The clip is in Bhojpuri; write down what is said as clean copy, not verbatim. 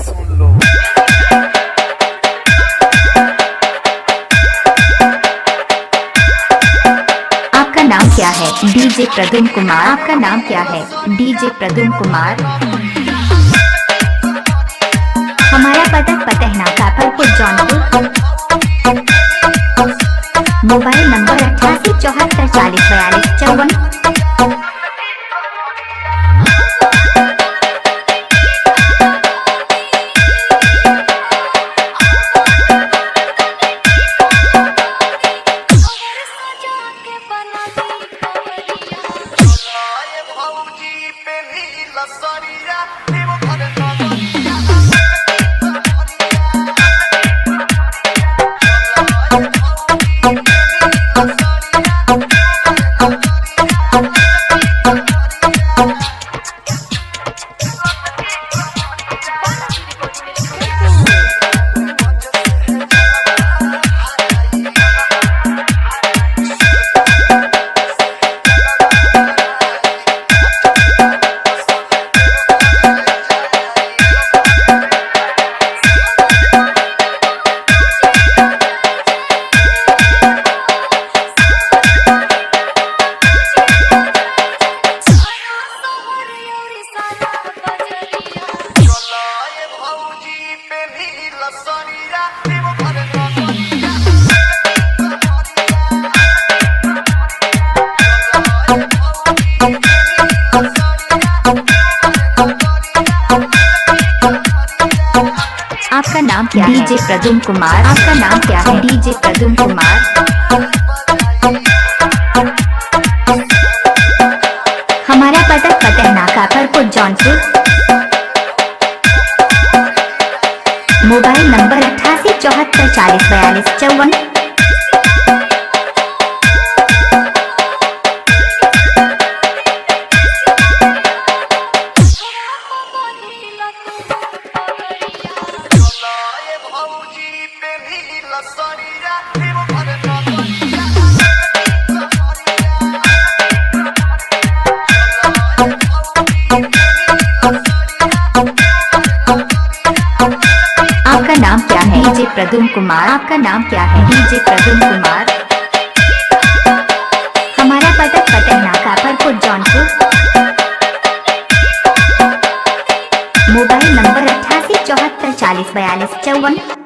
सुन लो। आपका नाम क्या है? डीजे प्रद्युम्न कुमार। आपका नाम क्या है? डीजे प्रद्युम्न कुमार। हमारा पता है कापरपुर जौनपुर। Mobile number 8874404254। आपका नाम क्या है? डीजे प्रद्युम्न कुमार। आपका नाम क्या है? डीजे प्रद्युम्न कुमार। हमारा पता है कापरपुर जौनपुर। Mobile number 8874404254। आपका नाम क्या है? डीजे प्रद्युम्न कुमार। आपका नाम क्या है? डीजे प्रद्युम्न कुमार। हमारा पता है कापरपुर जौनपुर। Mobile number 8874404254।